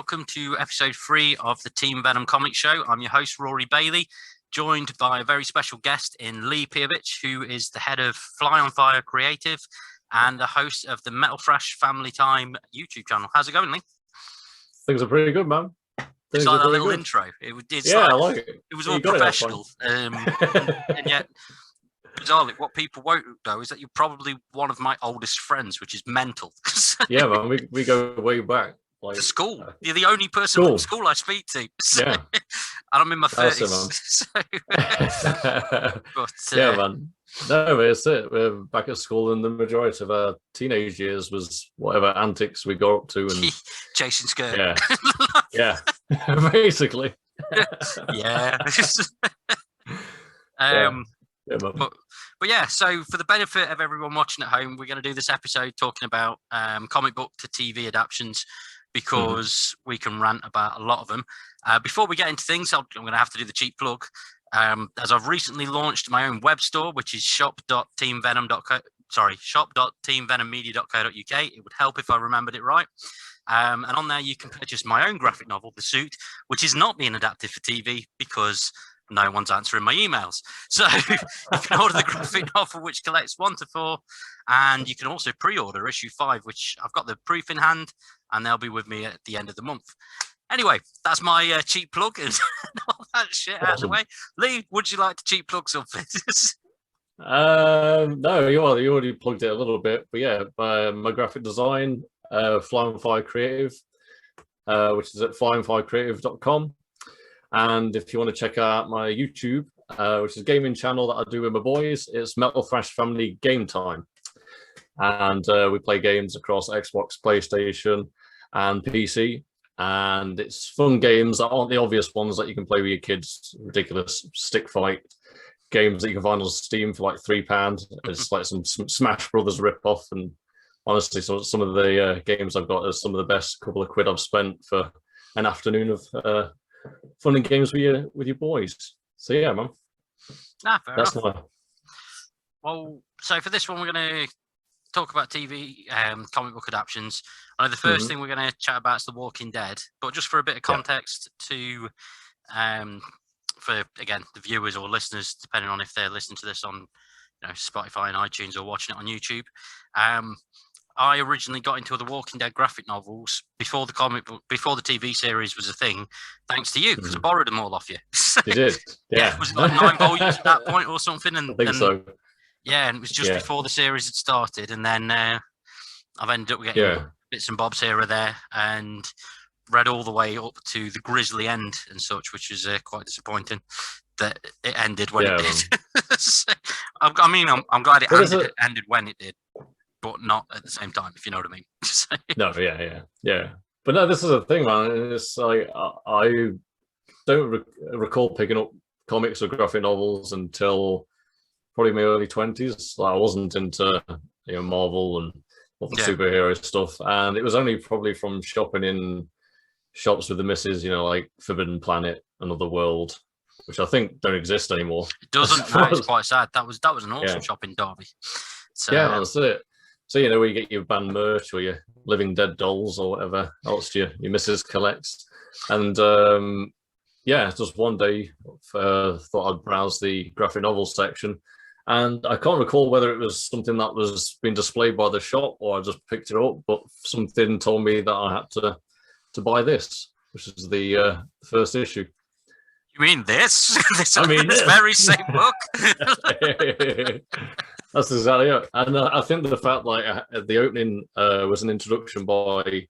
welcome to episode 3 of the Team Venom Comic Show. I'm your host, Rory Bailey, joined by a very special guest in Lee Piechowicz, who is the head of Fly on Fire Creative and the host of the Metal Thrash Family Time YouTube channel. How's it going, Lee? Things are pretty good, man. It's like that little intro. I like it. It was all professional. And yet, bizarrely, what people won't know is that you're probably one of my oldest friends, which is mental. Yeah, man, we go way back. To school. You're the only person from school I speak to. So, yeah. And I'm in my 30s. Yeah, man. No, it's it. We're back at school, and the majority of our teenage years was whatever antics we got up to. And chasing skirt. Yeah. Yeah. Basically. Yeah. But yeah, so for the benefit of everyone watching at home, we're going to do this episode talking about comic book to TV adaptions, because we can rant about a lot of them. Before we get into things, I'm going to have to do the cheap plug. As I've recently launched my own web store, which is shop.teamvenom.co.uk. It would help if I remembered it right. And on there, you can purchase my own graphic novel, The Suit, which is not being adapted for TV because no one's answering my emails. So you can order the graphic novel, which collects 1 to 4, and you can also pre-order issue 5, which I've got the proof in hand, and they'll be with me at the end of the month. Anyway, that's my cheap plug and all that shit out of the way. Lee, would you like to cheap plug something? No, you already plugged it a little bit, but yeah, my graphic design, Fly on Fire Creative, which is at flyonfirecreative.com. And if you want to check out my YouTube, which is a gaming channel that I do with my boys, it's Metal Thrash Family Game Time. And we play games across Xbox, PlayStation, and PC. And it's fun games that aren't the obvious ones that you can play with your kids. Ridiculous stick fight games that you can find on Steam for like £3. It's like some Smash Brothers rip-off. And honestly, some of the games I've got are some of the best couple of quid I've spent for an afternoon of fun and games with your boys. So yeah, man. Fair enough. Well, so for this one, we're going to talk about TV comic book adaptions. I know the first thing we're going to chat about is The Walking Dead, but just for a bit of context to for again the viewers or listeners, depending on if they're listening to this on Spotify and iTunes or watching it on YouTube. I originally got into the Walking Dead graphic novels before the comic book, before the TV series was a thing, thanks to you, because I borrowed them all off you. You did, yeah. Was it like 9 volumes at that point or something? I think so. Yeah, and it was just before the series had started, and then I've ended up getting bits and bobs here or there, and read all the way up to the grisly end and such, which was quite disappointing that it ended when it did. So, I'm glad it ended when it did, but not at the same time, if you know what I mean. No, yeah. But no, this is the thing, man. It's like I don't recall picking up comics or graphic novels until probably my early 20s. Like, I wasn't into Marvel and all the superhero stuff, and it was only probably from shopping in shops with the missus, like Forbidden Planet, Another World, which I think don't exist anymore. It doesn't. No, it's quite sad. That was an awesome shop in Derby. So, yeah, that's it. So where you get your band merch or your Living Dead dolls or whatever else your missus collects. And just one day thought I'd browse the graphic novel section, and I can't recall whether it was something that was being displayed by the shop or I just picked it up, but something told me that I had to buy this, which is the first issue. You mean this? This very same book. That's exactly it. And I think the fact the opening was an introduction by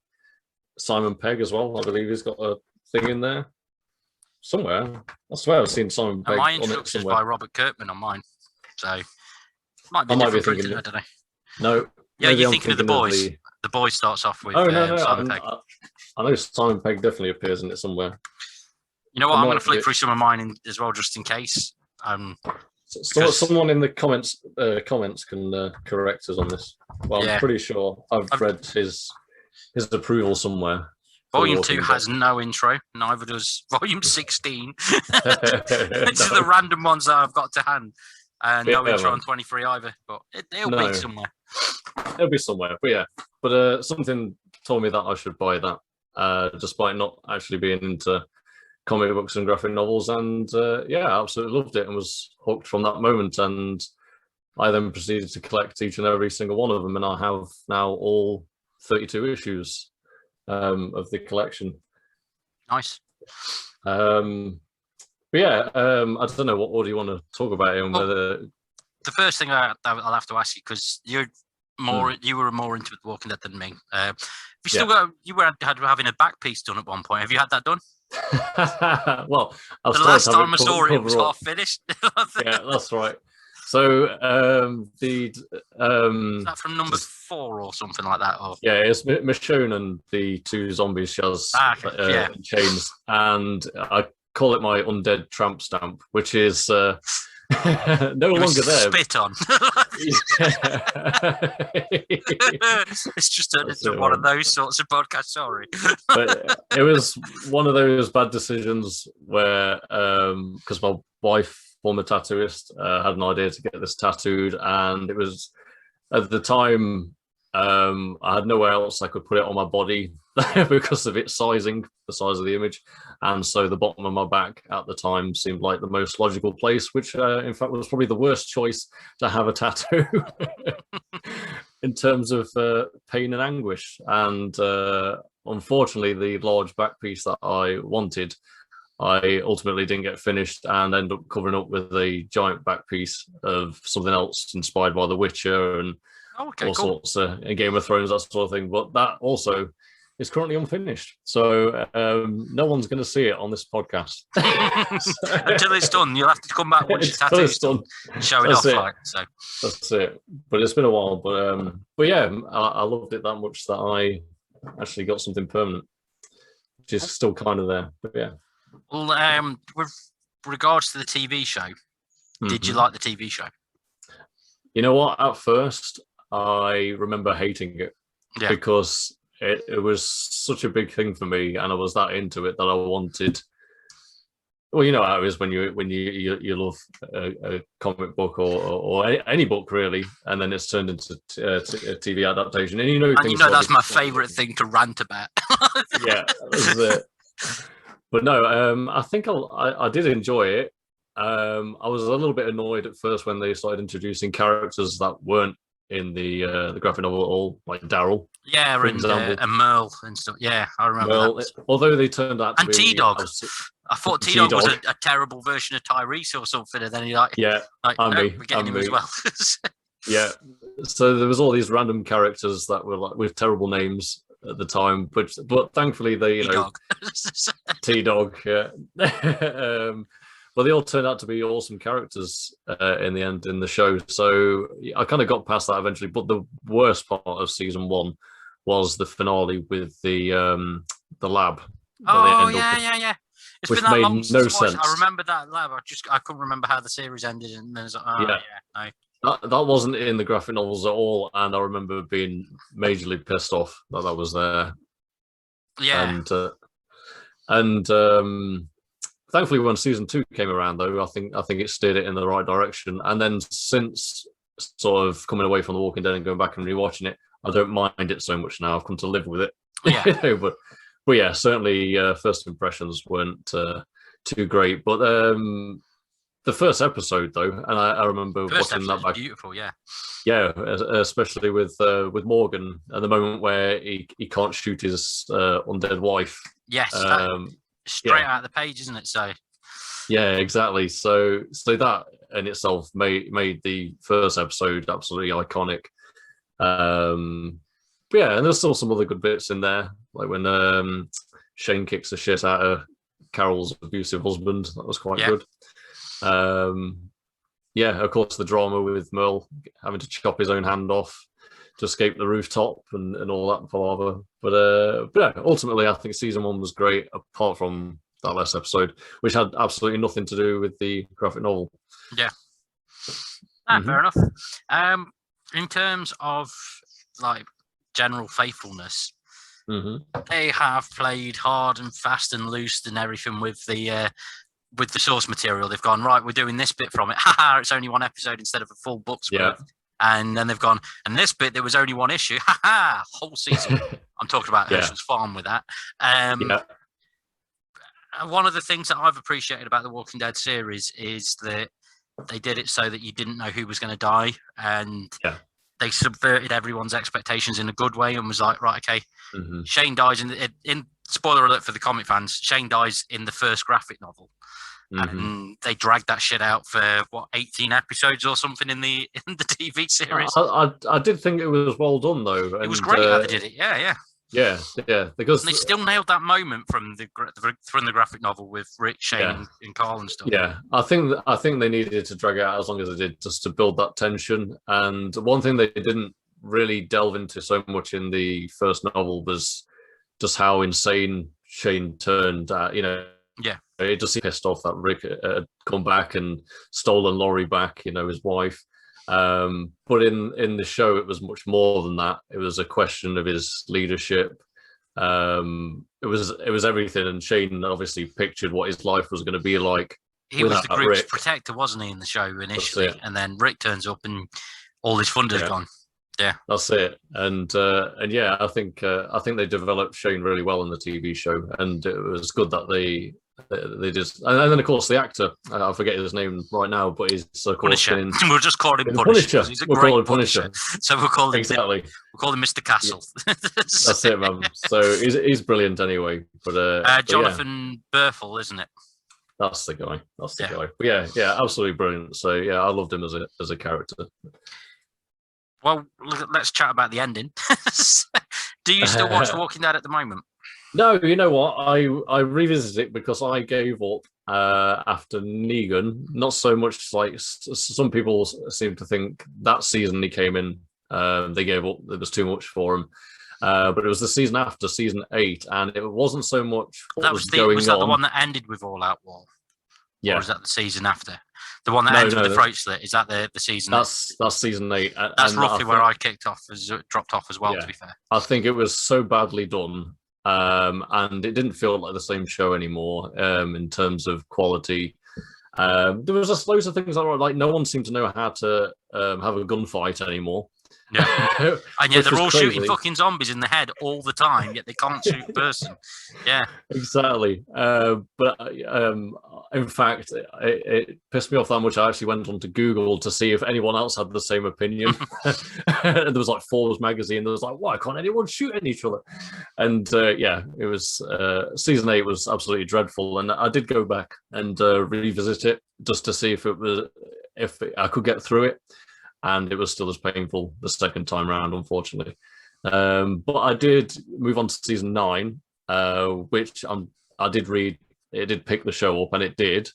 Simon Pegg as well. I believe he's got a thing in there somewhere. I swear I've seen Simon Pegg my on it introduction is somewhere. by Robert Kirkman on mine, so might be different. I don't know. No. Yeah, you're thinking of The Boys. The Boys starts off with Simon Pegg. I know Simon Pegg definitely appears in it somewhere. You know what? I'm going to flick through some of mine as well, just in case. Someone in the comments can correct us on this. Well, I'm pretty sure I've read his approval somewhere. Volume 2 has no intro. Neither does Volume 16. These are the random ones that I've got to hand. No intro on 23 either, but it'll be somewhere. It'll be somewhere, but something told me that I should buy that. despite not actually being into comic books and graphic novels. And yeah, absolutely loved it and was hooked from that moment. And I then proceeded to collect each and every single one of them, and I have now all 32 issues of the collection. Nice. But yeah, I don't know, what do you want to talk about here? And whether the first thing I'll have to ask you, because you were more into The Walking Dead than me. You still you were having a back piece done at one point. Have you had that done? Well, the last time I saw it was half finished. Yeah, that's right. So is that from number 4 or something like that? Or? Yeah, it's Michonne and the 2 zombies she has in chains, and I call it my undead tramp stamp, which is no longer there. Spit on. It's just turned into one of those sorts of podcasts. Sorry, but it was one of those bad decisions where, because my wife, former tattooist, had an idea to get this tattooed, and it was at the time I had nowhere else I could put it on my body because of its sizing, the size of the image, and so the bottom of my back at the time seemed like the most logical place, which in fact was probably the worst choice to have a tattoo in terms of pain and anguish. And unfortunately, the large back piece that I wanted, I ultimately didn't get finished and ended up covering up with a giant back piece of something else inspired by The Witcher and sorts of Game of Thrones, that sort of thing. But that also is currently unfinished, so no one's going to see it on this podcast until it's done. You'll have to come back once your tattoo's done and show it off. So that's it. But it's been a while. But yeah, I loved it that much that I actually got something permanent, which is still kind of there. But yeah. Well, with regards to the TV show, did you like the TV show? You know what? At first, I remember hating it because it was such a big thing for me, and I was that into it that I wanted. Well, you know how it is when you love a comic book or any book really, and then it's turned into a TV adaptation, and that's my favourite thing to rant about. Yeah, that's it. But no, I think I did enjoy it. I was a little bit annoyed at first when they started introducing characters that weren't in the graphic novel at all, like Daryl. Yeah, and Merle and stuff. Yeah, I remember that. Although they turned out to be... And T-Dog. I thought T-Dog was a terrible version of Tyrese or something, and then he we're getting him as well. Yeah, so there was all these random characters that were like with terrible names at the time, but thankfully they, T-Dog, yeah. But they all turned out to be awesome characters in the end in the show. So I kind of got past that eventually. But the worst part of season 1 was the finale with the lab. Oh yeah. It's been that long since sense. I remember that lab. I couldn't remember how the series ended, and then that wasn't in the graphic novels at all. And I remember being majorly pissed off that was there. Yeah. And thankfully, when season 2 came around, though, I think it steered it in the right direction. And then since sort of coming away from The Walking Dead and going back and rewatching it, I don't mind it so much now. I've come to live with it. Yeah. But yeah, certainly first impressions weren't too great. But the first episode, though, and I remember watching that back. Beautiful, yeah. Yeah, especially with Morgan at the moment where he can't shoot his undead wife. Yes. Straight out of the page, isn't it? So yeah, exactly. So that in itself made the first episode absolutely iconic. But yeah, and there's still some other good bits in there, like when Shane kicks the shit out of Carol's abusive husband. That was quite good. Yeah, of course the drama with Merle having to chop his own hand off to escape the rooftop and all that palaver. But yeah, ultimately I think season 1 was great, apart from that last episode, which had absolutely nothing to do with the graphic novel. Yeah. Fair enough. In terms of like general faithfulness, they have played hard and fast and loose and everything with the source material. They've gone, right, we're doing this bit from it. Haha, it's only one episode instead of a full book's worth. And then they've gone, and this bit, there was only one issue. Whole season. I'm talking about Herschel's farm with that. One of the things that I've appreciated about the Walking Dead series is that they did it so that you didn't know who was going to die, and they subverted everyone's expectations in a good way and was like, right, okay, Shane dies in spoiler alert for the comic fans, Shane dies in the first graphic novel. And they dragged that shit out for 18 episodes or something in the TV series. I did think it was well done though. It was great how they did it. Yeah. Because and they still nailed that moment from the graphic novel with Rick, Shane, and Carl and stuff. Yeah, I think they needed to drag it out as long as they did just to build that tension. And one thing they didn't really delve into so much in the first novel was just how insane Shane turned. It just pissed off that Rick had come back and stolen Rory back, his wife. But in the show, it was much more than that. It was a question of his leadership. It was everything, and Shane obviously pictured what his life was going to be like. He was the group's protector, wasn't he, in the show initially? And then Rick turns up, and all his funder's gone. Yeah, that's it. And I think they developed Shane really well in the TV show, and it was good that they just, and then of course the actor, I forget his name right now, but he's Punisher. We'll just call him Punisher. He's a great Punisher. So we'll call him We'll call him Mr. Castle. That's it, man. So he's brilliant anyway. But Jonathan Berthel, isn't it? That's the guy. Guy. But yeah, absolutely brilliant. So yeah, I loved him as a character. Well, let's chat about the ending. Do you still watch Walking Dead at the moment? No, you know what? I revisited it because I gave up after Negan. Not so much like some people seem to think that season he came in, they gave up. It was too much for him. But it was the season after, season 8, and it wasn't so much what was going on. Was that the one that ended with All Out War? Yeah. Or was that the season after? The one that ended with the throat slit, is that the season? That's season 8. That's roughly where I dropped off as well, to be fair. I think it was so badly done. And it didn't feel like the same show anymore in terms of quality. There was just loads of things like no one seemed to know how to have a gunfight anymore. Yeah, and they're all shooting fucking zombies in the head all the time, yet they can't shoot a person. Yeah, exactly. But in fact, it pissed me off that much. I actually went on to Google to see if anyone else had the same opinion. And there was like Forbes magazine. There was like, why can't anyone shoot at each other? And it was season 8 was absolutely dreadful. And I did go back and revisit it just to see if I could get through it. And it was still as painful the second time round, unfortunately. But I did move on to season 9, which I did read. It did pick the show up, and it did.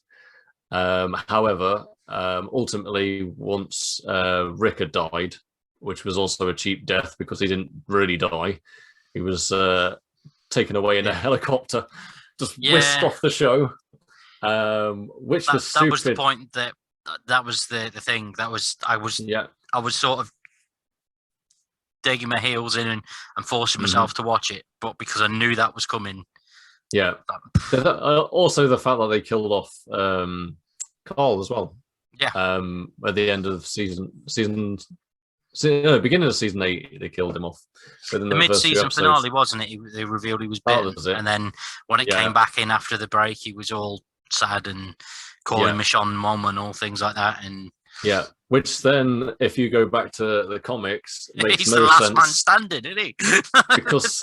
However, ultimately, once Rick had died, which was also a cheap death because he didn't really die, he was taken away in a helicopter, just whisked off the show, which was stupid. That was the point that was the thing. I was sort of digging my heels in and forcing myself to watch it, but because I knew that was coming. Yeah. Also, the fact that they killed off Carl as well. Yeah. At the end of beginning of season 8, they killed him off. The mid-season finale, wasn't it? They revealed he was bitten, and then when it came back in after the break, he was all sad and calling Michonne mom and all things like that. And which then, if you go back to the comics, makes he's no the last sense. Man standing, isn't he? because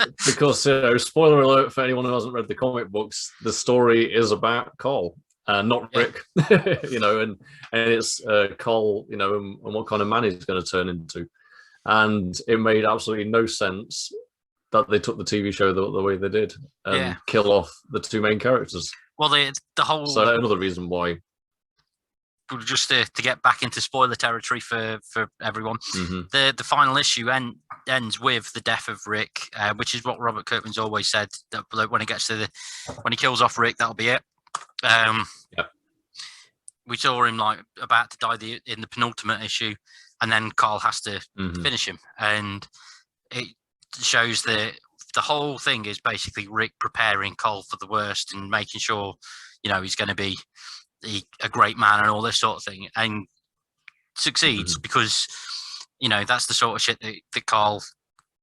spoiler alert for anyone who hasn't read the comic books, the story is about Carl, not Rick. And it's Carl, and what kind of man he's going to turn into. And it made absolutely no sense that they took the TV show the way they did and kill off the two main characters. Well, the whole. So another reason why. Just to get back into spoiler territory for everyone, the final issue ends with the death of Rick, which is what Robert Kirkman's always said. That when he kills off Rick, that'll be it. We saw him like about to die in the penultimate issue, and then Carl has to finish him, and it shows that the whole thing is basically Rick preparing Carl for the worst and making sure he's going to be a great man and all this sort of thing, and succeeds because that's the sort of shit that Carl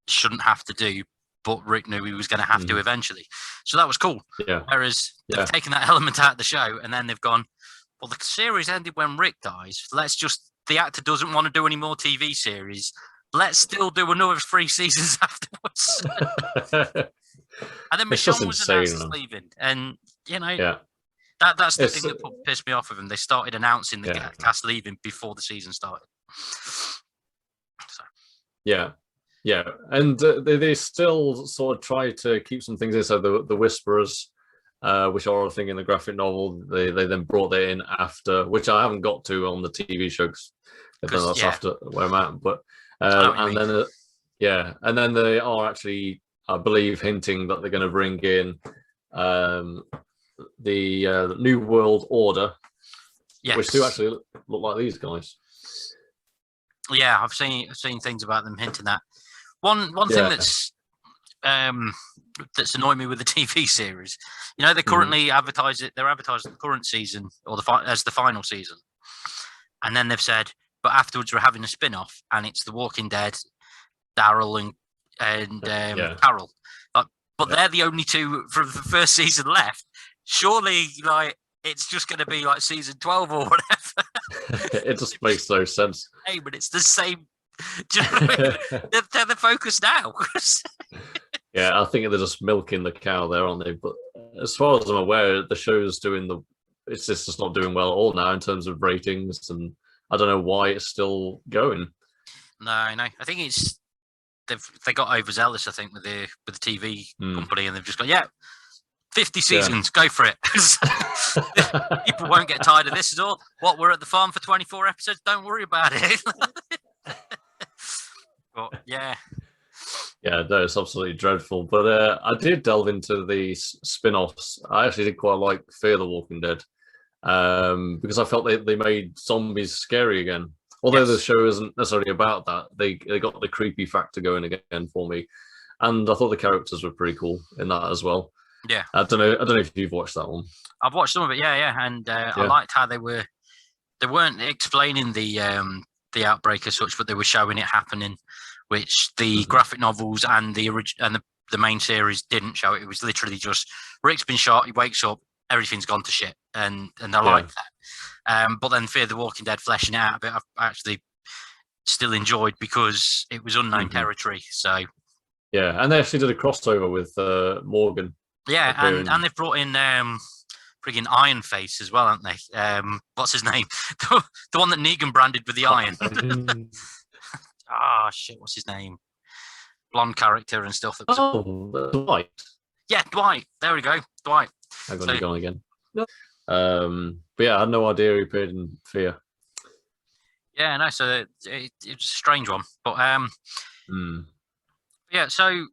shouldn't have to do, but Rick knew he was going to have to eventually. So that was cool. Yeah. Whereas they've taken that element out of the show, and then they've gone, well, the series ended when Rick dies. The actor doesn't want to do any more TV series. Let's still do another 3 seasons afterwards. And then Michonne was announced as leaving. And, that's the thing that pissed me off with them. They started announcing the cast leaving before the season started. So. Yeah. And they still sort of try to keep some things in. So the Whisperers, which are a thing in the graphic novel, they then brought that in after, which I haven't got to on the TV show because that's after where I'm at. But and then they are actually, I believe, hinting that they're going to bring in the New World Order, which do actually look like these guys. Yeah, I've seen things about them hinting that. One thing that's annoyed me with the TV series, they currently advertise it. They're advertising the current season as the final season, and then they've said, but afterwards we're having a spin-off, and it's The Walking Dead, Daryl and Carol. But they're the only two from the first season left. Surely, it's just going to be like season 12 or whatever. It just makes no sense. Hey, but it's the same. Do you know what I mean? They're the focus now. Yeah, I think they're just milking the cow there, aren't they? But as far as I'm aware, the show's it's just not doing well at all now in terms of ratings, and I don't know why it's still going. No. I think it's they got overzealous. I think with the TV company, and they've just gone, 50 seasons, go for it. People won't get tired of this at all. What, we're at the farm for 24 episodes? Don't worry about it. But no, it's absolutely dreadful. But I did delve into the spin-offs. I actually did quite like Fear the Walking Dead because I felt they made zombies scary again. Although the show isn't necessarily about that, they got the creepy factor going again for me, and I thought the characters were pretty cool in that as well. Yeah, I don't know if you've watched that one. I've watched some of it. And I liked how they weren't explaining the outbreak as such, but they were showing it happening, which the graphic novels and the main series didn't show. It was literally just Rick's been shot, he wakes up, everything's gone to shit, and I like that. But then Fear the Walking Dead fleshing it out a bit, I actually still enjoyed because it was unknown territory. So and they actually did a crossover with Morgan. Yeah, and they've brought in frigging Iron Face as well, haven't they? What's his name? The one that Negan branded with the iron. Shit, what's his name? Blonde character and stuff. Dwight. Yeah, Dwight. There we go, Dwight. I'm going to go on again. But I had no idea he appeared in Fear. Yeah, no, so it was a strange one. But so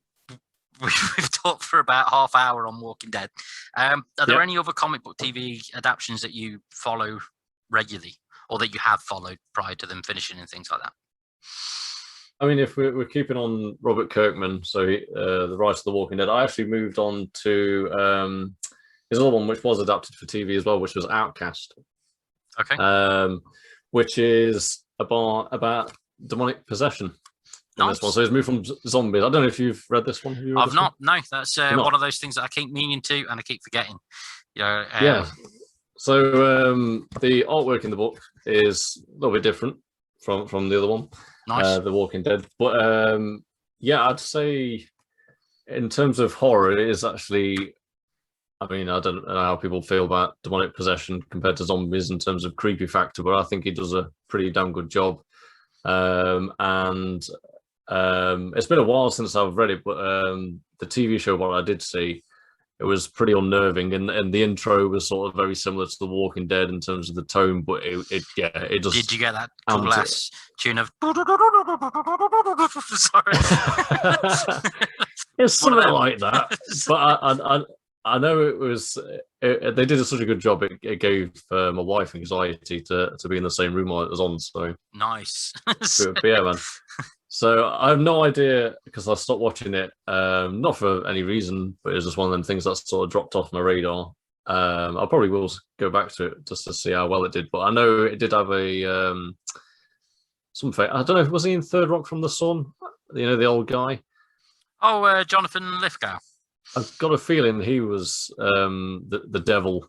we've talked for about half hour on Walking Dead. Are there any other comic book TV adaptions that you follow regularly, or that you have followed prior to them finishing and things like that? I mean, if we're keeping on Robert Kirkman, so the writer of The Walking Dead, I actually moved on to his other one, which was adapted for TV as well, which was Outcast. Okay. Which is about demonic possession. Nice. This one. So he's moved from zombies. I don't know if you've read this one. I've not. No, that's one of those things that I keep meaning to, and I keep forgetting. So the artwork in the book is a little bit different from the other one. Nice. The Walking Dead. But I'd say in terms of horror, it is actually. I mean, I don't know how people feel about demonic possession compared to zombies in terms of creepy factor, but I think he does a pretty damn good job. It's been a while since I've read it, but the TV show, what I did see, it was pretty unnerving, and the intro was sort of very similar to The Walking Dead in terms of the tone, but it just. Did you get that cool ass tune of? Sorry. It's something like that, but I know it was. They did such a good job. It gave my wife anxiety to be in the same room while it was on. So nice. but yeah, man. So I have no idea because I stopped watching it, not for any reason, but it was just one of them things that sort of dropped off my radar. I probably will go back to it just to see how well it did. But I know it did have a something. I don't know. Was he in Third Rock from the Sun? You know, the old guy. Jonathan Lithgow. I've got a feeling he was the devil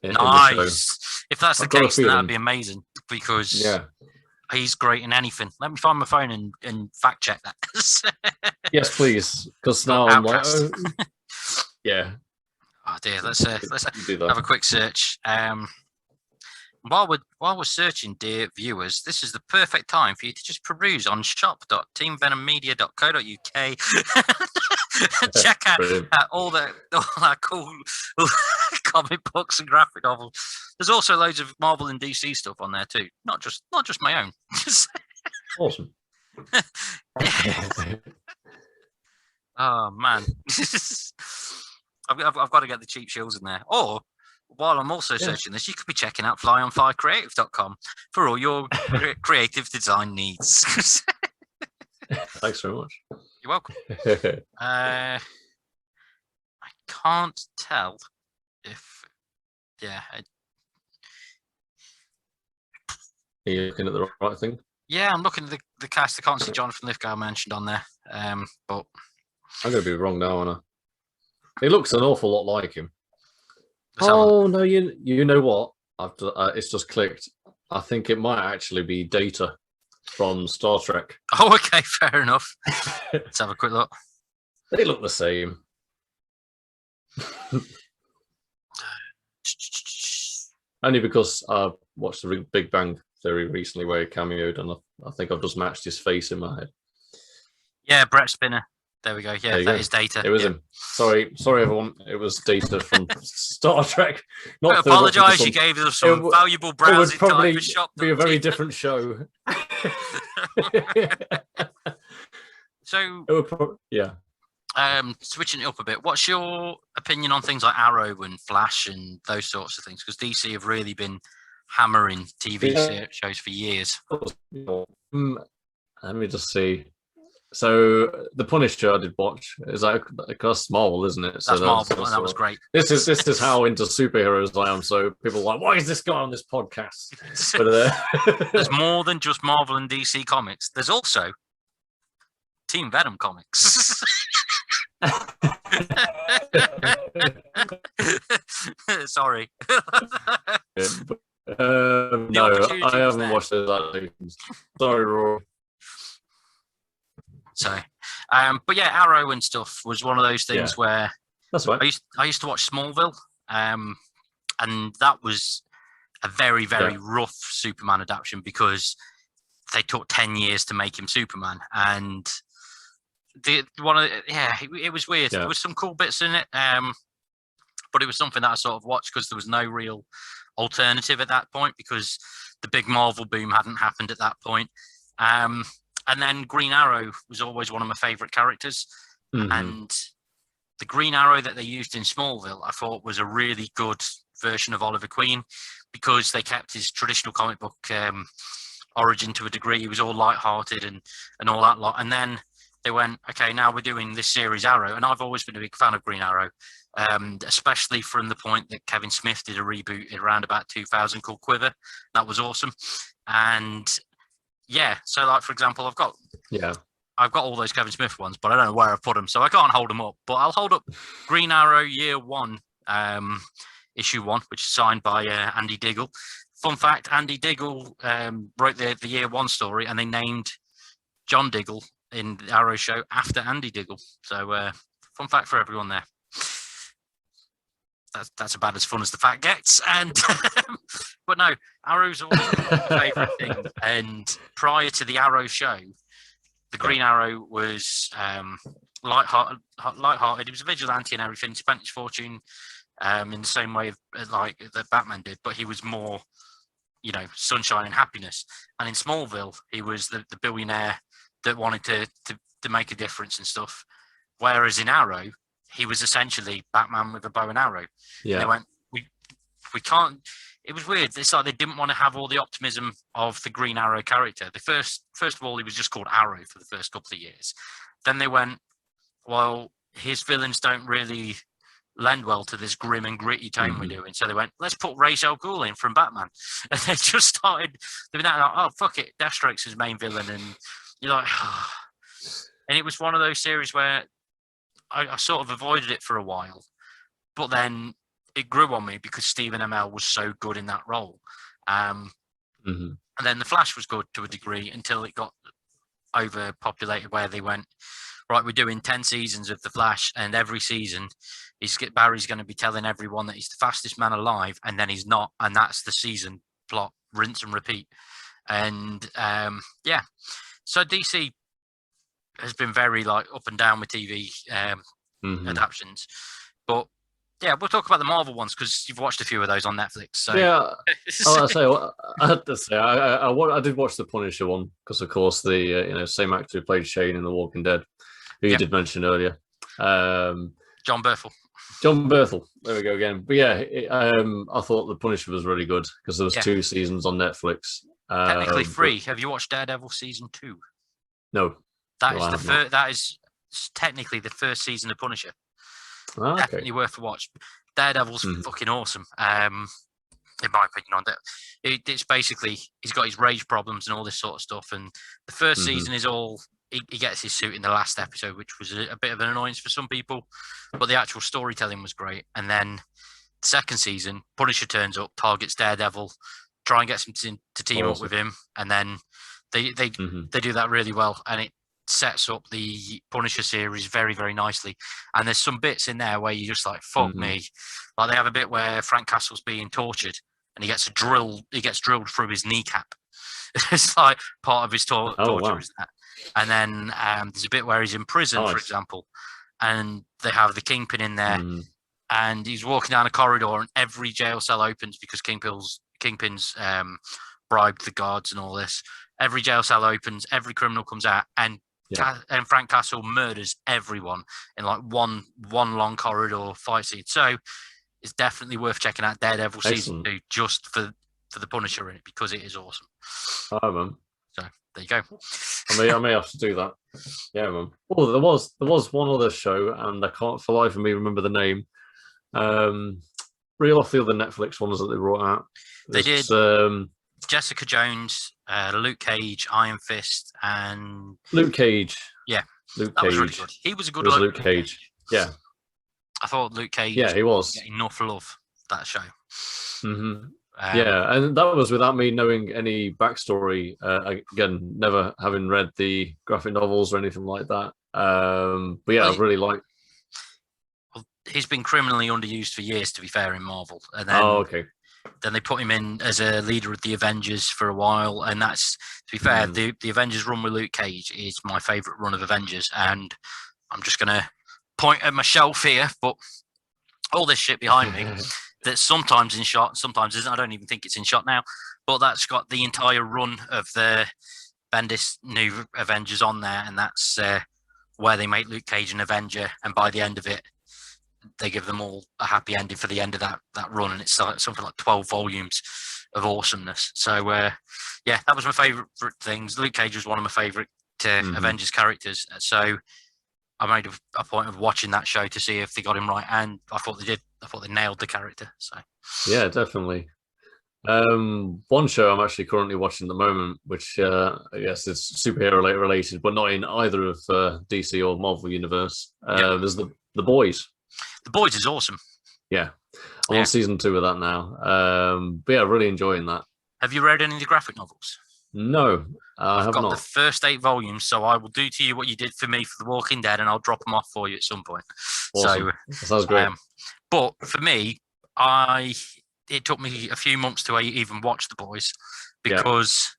in the show. Nice. If that's the I've got a case, then that'd feeling. be amazing because Yeah. he's great in anything. Let me find my phone and fact check that. Yes, please. Because now I'm like, Outcast. yeah. Oh dear, let's do that. have a quick search. While we're searching, dear viewers, this is the perfect time for you to just peruse on shop.teamvenommedia.co.uk. Check out all our cool comic books and graphic novels. There's also loads of Marvel and DC stuff on there too, not just my own. Awesome. Oh man, I've got to get the cheap shills in there. Or while I'm also searching this, you could be checking out flyonfirecreative.com for all your creative design needs. Thanks very much. You're welcome. I can't tell if, Are you looking at the right thing? Yeah, I'm looking at the cast. I can't see Jonathan Lithgow mentioned on there, but I'm going to be wrong now, aren't I? He looks an awful lot like him. Oh no! You know what? It's just clicked. I think it might actually be Data from Star Trek. Oh, okay, fair enough. Let's have a quick look. They look the same. Only because I watched the Big Bang Theory recently, where he cameoed, and I think I've just matched his face in my head. Yeah, Brett Spinner. There we go. Yeah, that is Data. It was him. Sorry, everyone. It was Data from Star Trek. I apologise. You gave us some valuable browsing time for shop. Be a very different show. So, yeah. Switching it up a bit, what's your opinion on things like Arrow and Flash and those sorts of things? Because DC have really been hammering TV shows for years. Let me just see. So the Punisher I did watch is that's Marvel, isn't it? That's Marvel, and that was great. This is how into superheroes I am. So people are like, why is this guy on this podcast? But there's more than just Marvel and DC comics. There's also Team Venom comics. Sorry. No, I haven't watched those adaptations. Sorry, Rory. So, but yeah, Arrow and stuff was one of those things where that's right. I used to watch Smallville, and that was a very, very rough Superman adaptation because they took 10 years to make him Superman, and it was weird. Yeah. There was some cool bits in it, but it was something that I sort of watched because there was no real alternative at that point because the big Marvel boom hadn't happened at that point. And then Green Arrow was always one of my favourite characters. Mm-hmm. And the Green Arrow that they used in Smallville, I thought was a really good version of Oliver Queen because they kept his traditional comic book origin to a degree. He was all light-hearted and all that lot. And then they went, okay, now we're doing this series Arrow. And I've always been a big fan of Green Arrow, especially from the point that Kevin Smith did a reboot around about 2000 called Quiver. That was awesome. And yeah, so like for example, I've got all those Kevin Smith ones, but I don't know where I've put them, so I can't hold them up. But I'll hold up Green Arrow Year 1, Issue 1, which is signed by Andy Diggle. Fun fact: Andy Diggle wrote the Year 1 story, and they named John Diggle in the Arrow show after Andy Diggle. So fun fact for everyone there. That's about as fun as the fact gets. And but no, Arrow's always my favourite thing. And prior to the Arrow show, the Green Arrow was light-hearted. He was a vigilante and everything. He spent his fortune in the same way like that Batman did, but he was more, sunshine and happiness. And in Smallville, he was the billionaire that wanted to make a difference and stuff. Whereas in Arrow, he was essentially Batman with a bow and arrow. Yeah. And they went, we can't. It was weird. It's like they didn't want to have all the optimism of the Green Arrow character. First of all, he was just called Arrow for the first couple of years. Then they went, well, his villains don't really lend well to this grim and gritty tone we're doing. So they went, let's put Ra's al Ghul in from Batman. And they just started doing that. Like, oh, fuck it. Deathstroke's his main villain. And you're like, oh. And it was one of those series where I sort of avoided it for a while, but then it grew on me because Stephen Amell was so good in that role. And then The Flash was good to a degree until it got overpopulated, where they went, right, we're doing 10 seasons of The Flash, and every season Barry's going to be telling everyone that he's the fastest man alive, and then he's not, and that's the season plot, rinse and repeat. And so DC has been very like up and down with TV adaptions, but yeah, we'll talk about the Marvel ones because you've watched a few of those on Netflix. So yeah, I had to say I did watch the Punisher one because, of course, the same actor who played Shane in The Walking Dead, who you did mention earlier, John Berthel. John Berthel. There we go again. But yeah, I thought the Punisher was really good because there was 2 seasons on Netflix. Technically 3. Have you watched Daredevil season 2? No. That is technically the first season of Punisher. Okay. Definitely worth a watch. Daredevil's fucking awesome. In my opinion, on that, it's basically he's got his rage problems and all this sort of stuff. And the first season is all he gets his suit in the last episode, which was a bit of an annoyance for some people, but the actual storytelling was great. And then the second season, Punisher turns up, targets Daredevil, try and gets him to team up with him, and then they do that really well, and it sets up the Punisher series very, very nicely. And there's some bits in there where you're just like, fuck me. Like they have a bit where Frank Castle's being tortured and he gets drilled through his kneecap. It's like part of his torture is that. And then there's a bit where he's in prison, for example, and they have the Kingpin in there, and he's walking down a corridor, and every jail cell opens because Kingpin's bribed the guards and all this. Every jail cell opens, every criminal comes out, and Frank Castle murders everyone in like one long corridor fight scene. So it's definitely worth checking out Daredevil season 2 just for the Punisher in it, because it is awesome. Oh, man. So there you go. I may have to do that. Yeah, man. Oh, there was one other show, and I can't for life of me remember the name. Reel off the other Netflix ones that they brought out. They did. Jessica Jones, Luke Cage, Iron Fist, and Luke Cage. Yeah, Luke that Cage. was really good. He was a good Luke Cage. Yeah, I thought Luke Cage. Yeah, he was. Enough love that show. Yeah, and that was without me knowing any backstory. Again, never having read the graphic novels or anything like that. But yeah, I really like. Well, he's been criminally underused for years, to be fair, in Marvel. And then, then they put him in as a leader of the Avengers for a while, and that's, to be fair, the Avengers run with Luke Cage is my favourite run of Avengers, and I'm just gonna point at my shelf here, but all this shit behind me. That's sometimes in shot, sometimes isn't. I don't even think it's in shot now, but that's got the entire run of the Bendis new Avengers on there, and that's where they make Luke Cage an Avenger, and by the end of it, they give them all a happy ending for the end of that run, and it's like something like 12 volumes of awesomeness. So yeah, that was my favourite things. Luke Cage was one of my favourite Avengers characters, so I made a point of watching that show to see if they got him right, and I thought they did. I thought they nailed the character. So yeah, definitely. One show I'm actually currently watching at the moment, which I guess is superhero related, but not in either of DC or Marvel universe. There's the Boys. The Boys is awesome. Yeah, I'm on season 2 of that now. But yeah, really enjoying that. Have you read any of the graphic novels? No, I've got the first 8 volumes, so I will do to you what you did for me for The Walking Dead, and I'll drop them off for you at some point. Awesome. So that sounds great. But for me, it took me a few months to even watch The Boys, because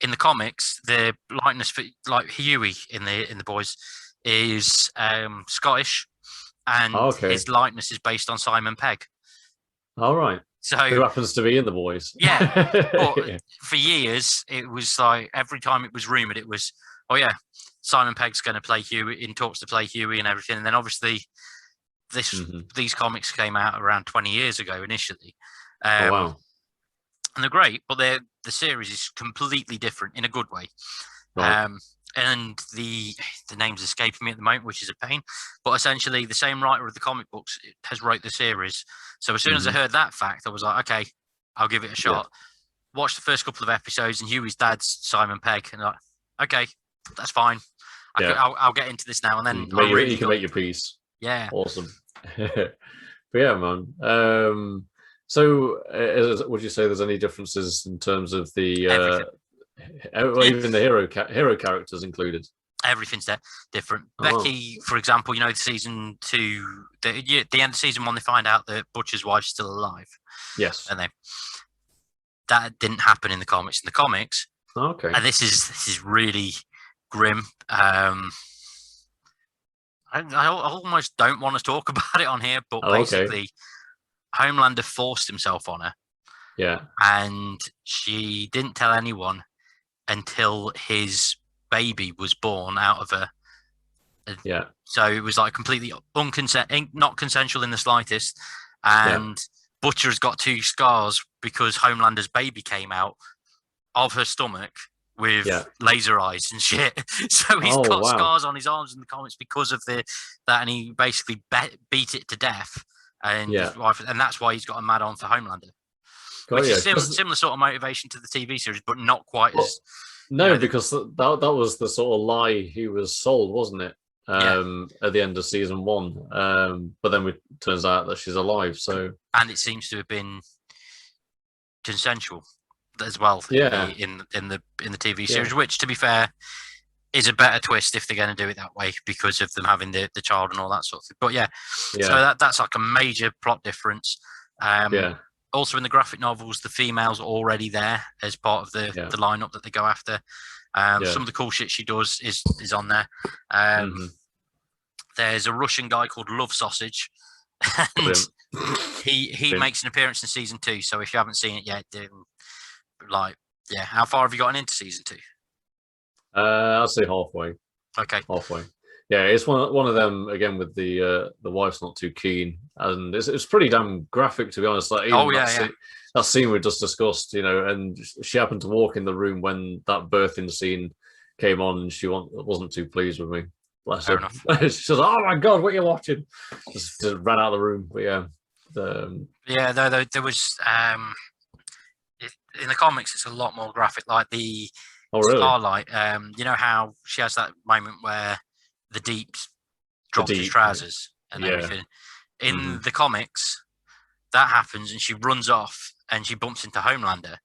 in the comics, the likeness for like Huey in the Boys is Scottish, and his likeness is based on Simon Pegg. All right. So who happens to be in The Boys? Yeah, but for years it was like every time it was rumored, it was, oh yeah, Simon Pegg's going to play Huey, in talks to play Huey and everything. And then obviously these comics came out around 20 years ago initially. Wow. And they're great, but the series is completely different in a good way. Right. And the name's escaping me at the moment, which is a pain. But essentially, the same writer of the comic books has wrote the series. So as soon as I heard that fact, I was like, okay, I'll give it a shot. Watched the first couple of episodes, and Huey's dad's Simon Pegg, and like, okay, that's fine. I'll get into this now. And then you can make your peace. Yeah. Awesome. But yeah, man. So, would you say there's any differences in terms of the even the hero characters included? Everything's different. Oh, Becky, for example, season 2, the end of season 1, they find out that Butcher's wife's still alive. yes. And that didn't happen in the comics. In the comics, Okay. and this is really grim. I almost don't want to talk about it on here, but basically, Homelander forced himself on her. Yeah. And she didn't tell anyone until his baby was born out of her. Yeah. So it was like completely not consensual in the slightest. And Butcher has got 2 scars because Homelander's baby came out of her stomach with laser eyes and shit. So he's got scars on his arms in the comics because of that, and he basically beat it to death. And his wife, and that's why he's got a mad on for Homelander. Which is similar sort of motivation to the TV series, but not quite as. No, because that was the sort of lie he was sold, wasn't it? At the end of season 1, but then it turns out that she's alive. So, and it seems to have been consensual as well. Yeah. In the TV series, which, to be fair, is a better twist if they're going to do it that way because of them having the child and all that sort of thing. But so that's like a major plot difference. Also, in the graphic novels, the female's already there as part of the lineup that they go after. Some of the cool shit she does is on there. There's a Russian guy called Love Sausage. And he makes an appearance in season 2. So if you haven't seen it yet, how far have you gotten into season 2? I'll say halfway. Okay. Halfway. Yeah, it's one of them again with the wife's not too keen, and it's pretty damn graphic, to be honest. Like that scene we just discussed, and she happened to walk in the room when that birthing scene came on, and she wasn't too pleased with me. Bless her. She was like, "Oh my god, what are you watching?" Just ran out of the room. But there was in the comics, it's a lot more graphic. Like the Starlight, you know how she has that moment where the Deep drops his trousers and everything. In the comics, that happens, and she runs off, and she bumps into Homelander,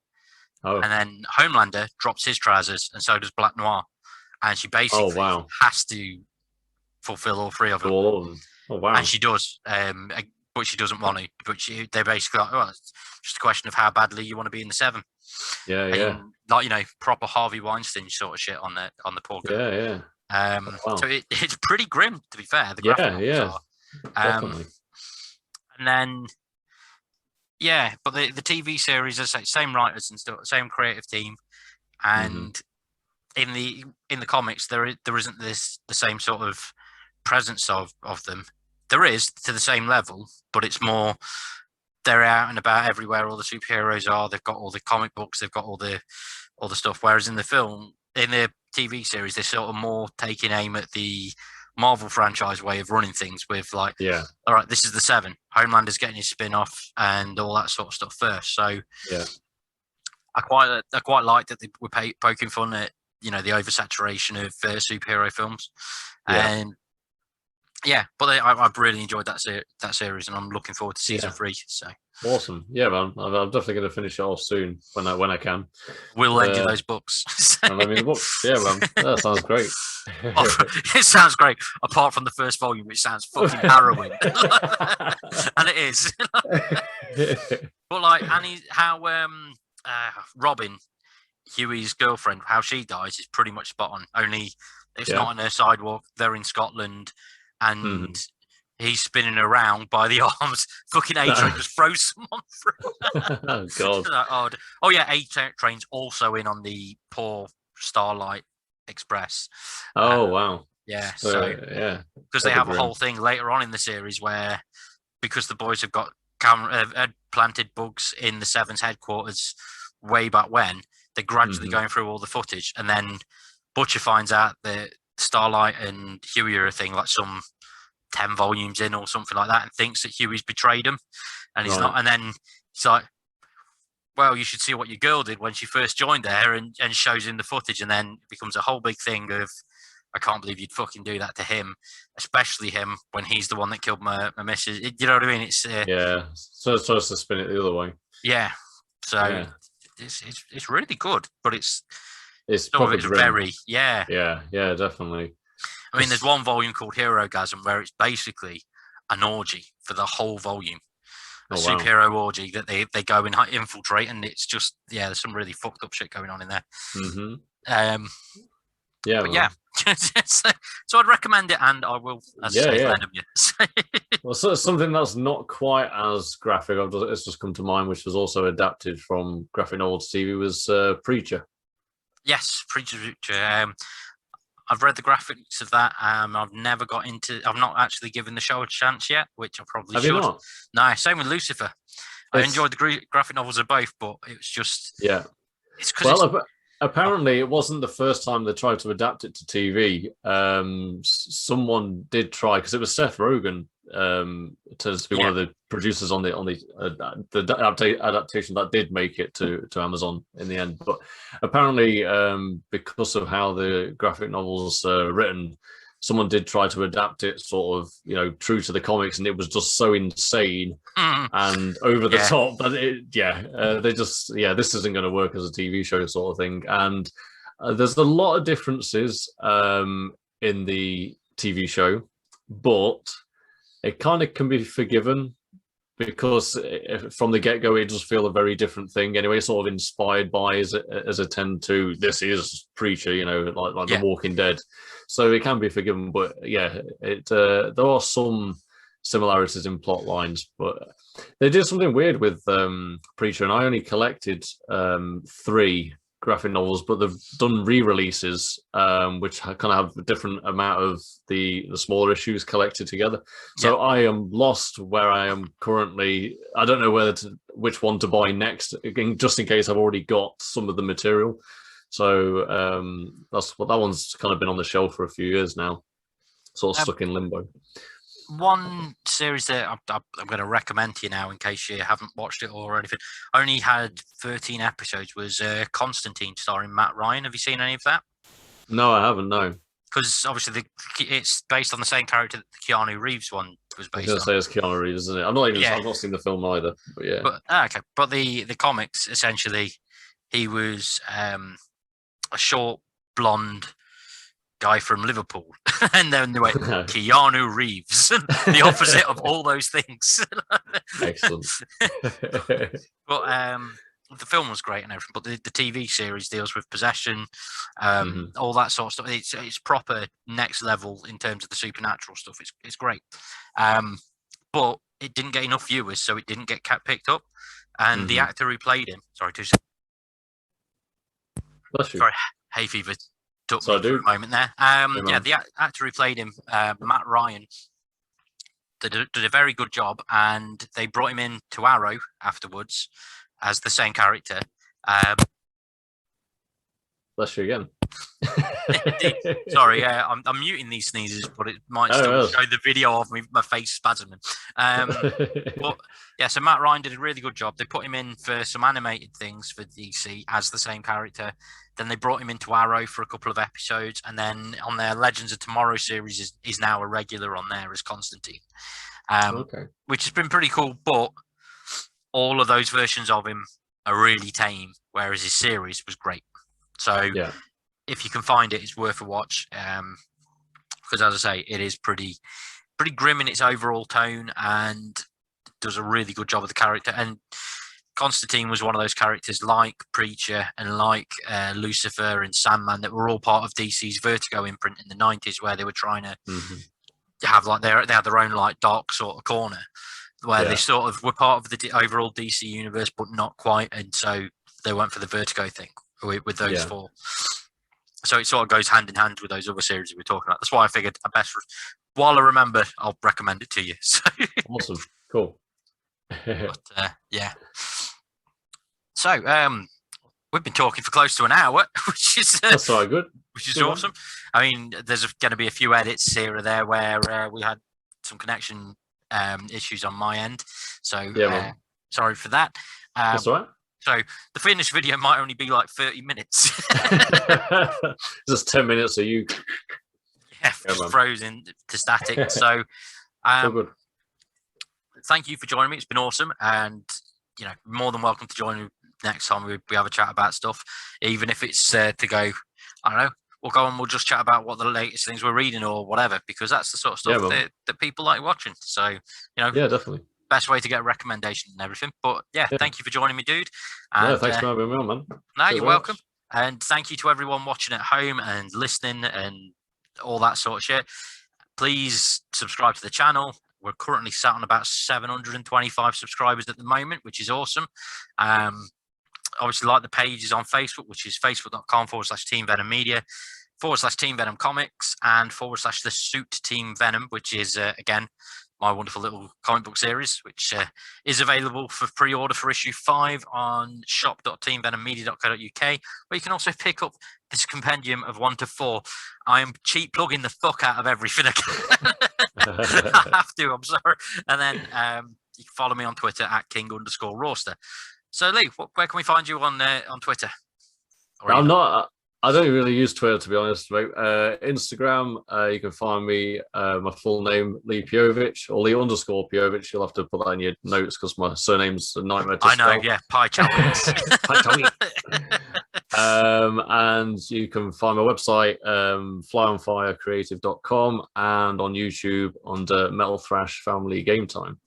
and then Homelander drops his trousers, and so does Black Noir, and she basically has to fulfill all 3 of them. Oh wow! And she does, but she doesn't want to. But they're basically like, it's just a question of how badly you want to be in the 7. Like proper Harvey Weinstein sort of shit on the poor girl. So it's pretty grim, to be fair. The graphic novels are. And then but the TV series, as I say, same writers and stuff, same creative team, and in the comics there isn't the same sort of presence of them. There is, to the same level, but it's more they're out and about everywhere. All the superheroes are. They've got all the comic books. They've got all the stuff. Whereas in the TV series, they're sort of more taking aim at the Marvel franchise way of running things with all right, this is the 7. Homelander's getting his spin-off and all that sort of stuff first. So I quite like that they were poking fun at the oversaturation of superhero films, and but I've really enjoyed that series, and I'm looking forward to season 3. So awesome, man! I'm definitely going to finish it off soon when I can. We'll lend you those books. And books, man. That sounds great. It sounds great, apart from the first volume, which sounds fucking harrowing, and it is. But like how Robin, Huey's girlfriend, how she dies is pretty much spot on. Only it's not on her sidewalk. They're in Scotland. And he's spinning around by the arms. Fucking A-Train just throws someone through. Oh, God. A-Train's also in on the poor Starlight Express. Wow. Yeah. Because they have a whole thing later on in the series where, because the boys have got had planted bugs in the 7's headquarters way back when, they're gradually going through all the footage. And then Butcher finds out that Starlight and Huey are a thing, like some 10 volumes in or something like that, and thinks that Huey's betrayed him, and he's not. And then it's like, well, you should see what your girl did when she first joined there, and shows him the footage, and then it becomes a whole big thing of I can't believe you'd fucking do that to him, especially him when he's the one that killed my missus. You know what I mean? It's so it's supposed to spin it the other way. Yeah, so it's really good, but it's some of it's very yeah, definitely. I mean, there's one volume called Herogasm where it's basically an orgy for the whole volume. A superhero orgy that they go and infiltrate, and it's just there's some really fucked up shit going on in there. So I'd recommend it, and I will. Well, so something that's not quite as graphic, it's just come to mind, which was also adapted from graphic novel to TV, was Preacher. Yes, Preacher. I've read the graphics of that. I've not actually given the show a chance yet, which I probably should. Have you not? No, same with Lucifer. I enjoyed the graphic novels of both, but it was just... Yeah. It's because apparently it wasn't the first time they tried to adapt it to TV. Someone did try, because it was Seth Rogen to be one of the producers on the adaptation that did make it to Amazon in the end. But apparently, because of how the graphic novels are written, someone did try to adapt it sort of, true to the comics, and it was just so insane and over the top that they just, this isn't going to work as a TV show sort of thing. And there's a lot of differences in the TV show, but it kind of can be forgiven because from the get-go, it does feel a very different thing anyway, sort of inspired by as a tend to, this is Preacher, like The Walking Dead. So it can be forgiven, but there are some similarities in plot lines, but they did something weird with Preacher, and I only collected 3 graphic novels, but they've done re-releases, which kind of have a different amount of the smaller issues collected together. So I am lost where I am currently. I don't know which one to buy next, just in case I've already got some of the material. So that one's kind of been on the shelf for a few years now, sort of stuck in limbo. One series that I'm going to recommend to you now, in case you haven't watched it or anything, only had 13 episodes, was Constantine, starring Matt Ryan. Have you seen any of that? No, I haven't, no. Because obviously it's based on the same character that the Keanu Reeves one was based on. I was going to say it's Keanu Reeves, isn't it? I've not seen the film either, but yeah. But the comics, essentially, he was a short, blonde guy from Liverpool, and then they went Keanu Reeves, the opposite of all those things. Excellent. But the film was great and everything, but the TV series deals with possession, all that sort of stuff. It's proper next level in terms of the supernatural stuff. It's great, but it didn't get enough viewers, so it didn't get picked up. And the actor who played him, sorry, hay fever. Took me for a moment there. The actor who played him, Matt Ryan, did a very good job, and they brought him in to Arrow afterwards as the same character. Bless you again. Sorry, I'm muting these sneezes, but it might still show the video of my face spasming. So Matt Ryan did a really good job. They put him in for some animated things for DC as the same character. Then they brought him into Arrow for a couple of episodes, and then on their Legends of Tomorrow series is now a regular on there as Constantine, which has been pretty cool. But all of those versions of him are really tame, whereas his series was great. So if you can find it, it's worth a watch. Because as I say, it is pretty grim in its overall tone, and does a really good job of the character. And Constantine was one of those characters like Preacher and like Lucifer and Sandman that were all part of DC's Vertigo imprint in the 90s, where they were trying to have they had their own like dark sort of corner where they sort of were part of the overall DC universe, but not quite. And so they went for the Vertigo thing with those 4. So it sort of goes hand in hand with those other series we're talking about. That's why I figured while I remember, I'll recommend it to you. So. Awesome. Cool. But, So, we've been talking for close to an hour, which is that's all right, good. Which is awesome. I mean, there's going to be a few edits here or there where we had some connection issues on my end, so sorry for that. That's all right. So the finished video might only be like 30 minutes. Just 10 minutes of you. just frozen to static. So, So good. Thank you for joining me. It's been awesome, and more than welcome to join me next time we have a chat about stuff, even if it's to go. I don't know. We'll go and we'll just chat about what the latest things we're reading or whatever, because that's the sort of stuff that people like watching. So, yeah, definitely. Best way to get a recommendation and everything. But thank you for joining me, dude. And, thanks for having me on, man. No, you're welcome. And thank you to everyone watching at home and listening and all that sort of shit. Please subscribe to the channel. We're currently sat on about 725 subscribers at the moment, which is awesome. Obviously, like the pages on Facebook, which is facebook.com/Team Venom Media, /Team Venom Comics, and /The Suit Team Venom, which is, again, my wonderful little comic book series, which is available for pre-order for issue 5 on shop.teamvenommedia.co.uk, where you can also pick up this compendium of 1 to 4. I am cheap plugging the fuck out of everything I can. I have to, I'm sorry. And then you can follow me on Twitter at @King_Roaster. So, Lee, where can we find you on Twitter? I don't really use Twitter, to be honest, mate. Instagram, you can find me, my full name, Lee Piechowicz, or Lee_Piechowicz. You'll have to put that in your notes because my surname's a nightmare to spell. I know, yeah, Piechowicz. And you can find my website, flyonfirecreative.com, and on YouTube under Metal Thrash Family Game Time.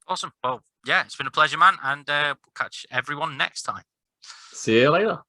Awesome. Well, yeah, it's been a pleasure, man, and we'll catch everyone next time. See you later.